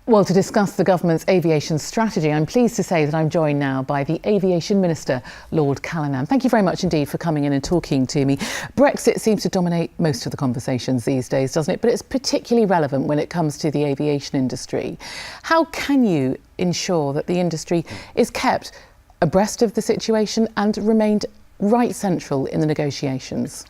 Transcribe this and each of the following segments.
Well, to discuss the government's aviation strategy, I'm pleased to say that I'm joined now by the Aviation Minister, Lord Callanan. Thank you very much indeed for coming in and talking to me. Brexit seems to dominate most of the conversations these days, doesn't it? But it's particularly relevant when it comes to the aviation industry. How can you ensure that the industry is kept abreast of the situation and remained right central in the negotiations?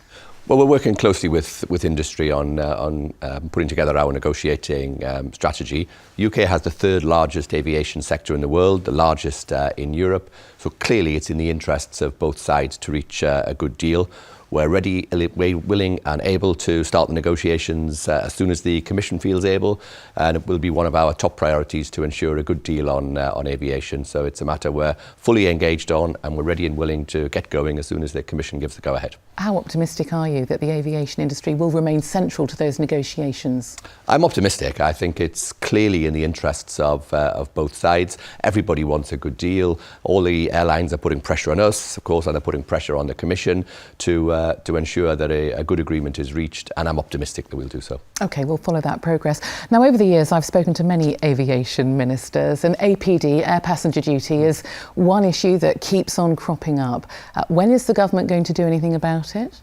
Well, we're working closely with industry on putting together our negotiating strategy. The UK has the third largest aviation sector in the world, the largest in Europe. So clearly it's in the interests of both sides to reach a good deal. We're ready, willing and able to start the negotiations as soon as the Commission feels able, and it will be one of our top priorities to ensure a good deal on aviation. So it's a matter we're fully engaged on, and we're ready and willing to get going as soon as the Commission gives the go-ahead. How optimistic are you that the aviation industry will remain central to those negotiations? I'm optimistic. I think it's clearly in the interests of both sides. Everybody wants a good deal. All the airlines are putting pressure on us, of course, and they're putting pressure on the Commission to ensure that a good agreement is reached, and I'm optimistic that we'll do so. OK, we'll follow that progress. Now, over the years, I've spoken to many aviation ministers, and APD, air passenger duty, is one issue that keeps on cropping up. When is the government going to do anything about it?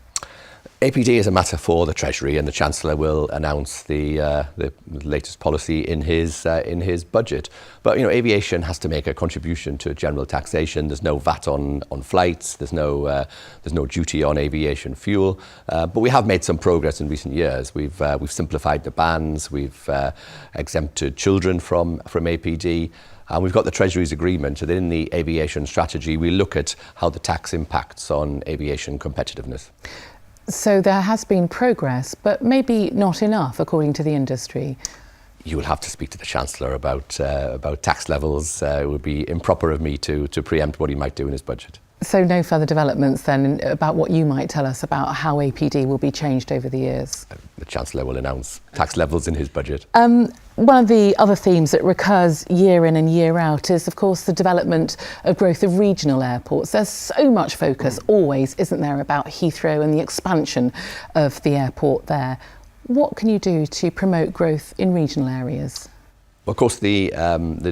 APD is a matter for the Treasury, and the Chancellor will announce the latest policy in his budget. But aviation has to make a contribution to general taxation. There's no VAT on flights. There's no duty on aviation fuel. But we have made some progress in recent years. We've simplified the bans. We've exempted children from APD. And we've got the Treasury's agreement that in the aviation strategy we look at how the tax impacts on aviation competitiveness. So there has been progress, but maybe not enough, according to the industry. You will have to speak to the Chancellor about tax levels. It would be improper of me to preempt what he might do in his budget. So no further developments then about what you might tell us about how APD will be changed over the years? The Chancellor will announce tax levels in his budget. One of the other themes that recurs year in and year out is, of course, the development of growth of regional airports. There's so much focus always, isn't there, about Heathrow and the expansion of the airport there. What can you do to promote growth in regional areas? Well, of course, the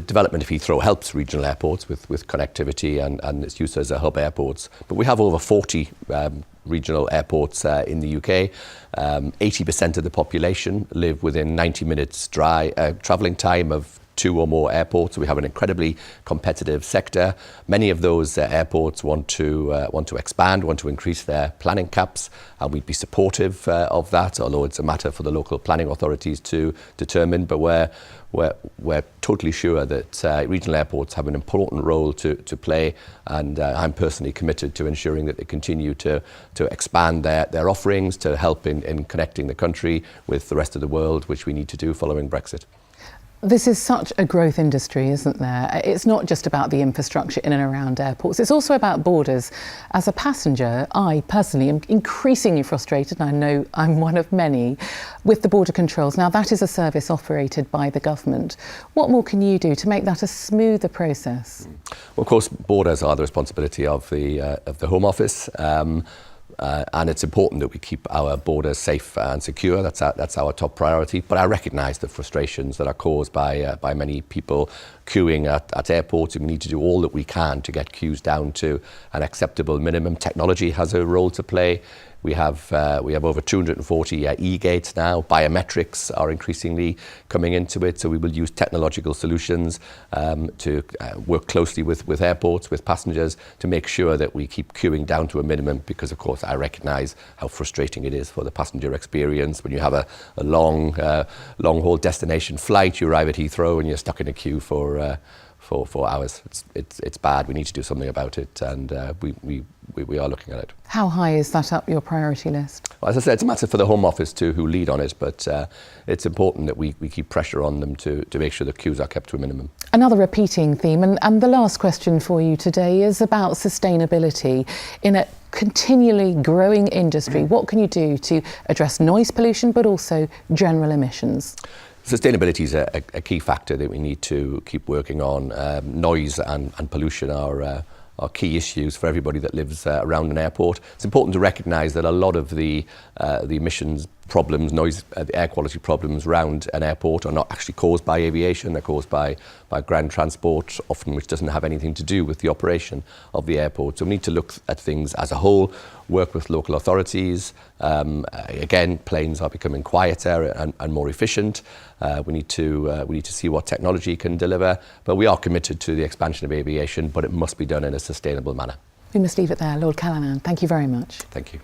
development of Heathrow helps regional airports with connectivity and its use as a hub airports. But we have over 40 regional airports in the UK. 80% of the population live within 90 minutes travelling time of 2 or more airports. So we have an incredibly competitive sector. Many of those airports want to expand, want to increase their planning caps, and we'd be supportive of that, although it's a matter for the local planning authorities to determine. But we're totally sure that regional airports have an important role to play, and I'm personally committed to ensuring that they continue to expand their offerings to help in connecting the country with the rest of the world, which we need to do following Brexit. This is such a growth industry, isn't there? It's not just about the infrastructure in and around airports. It's also about borders. As a passenger, I personally am increasingly frustrated, and I know I'm one of many, with the border controls. Now, that is a service operated by the government. What more can you do to make that a smoother process? Well, of course, borders are the responsibility of the Home Office. And it's important that we keep our borders safe and secure. That's our top priority. But I recognise the frustrations that are caused by many people queuing at airports. We need to do all that we can to get queues down to an acceptable minimum. Technology has a role to play. We have over 240 e-gates now. Biometrics are increasingly coming into it, so we will use technological solutions to work closely with airports, with passengers, to make sure that we keep queuing down to a minimum, because, of course, I recognise how frustrating it is for the passenger experience. When you have a long-haul destination flight, you arrive at Heathrow and you're stuck in a queue for hours. It's bad. We need to do something about it, and we are looking at it. How high is that up your priority list? Well, as I said, it's a matter for the Home Office who lead on it, but it's important that we keep pressure on them to make sure the queues are kept to a minimum. Another repeating theme, and the last question for you today, is about sustainability. In a continually growing industry, what can you do to address noise pollution but also general emissions? Sustainability is a key factor that we need to keep working on. Noise and pollution are key issues for everybody that lives around an airport. It's important to recognise that a lot of the emissions problems, air quality problems around an airport are not actually caused by aviation. They're caused by ground transport, often which doesn't have anything to do with the operation of the airport. So we need to look at things as a whole, work with local authorities. Again, planes are becoming quieter and more efficient. We need to see what technology can deliver, but we are committed to the expansion of aviation, but it must be done in a sustainable manner. We must leave it there. Lord Callanan, thank you very much. Thank you.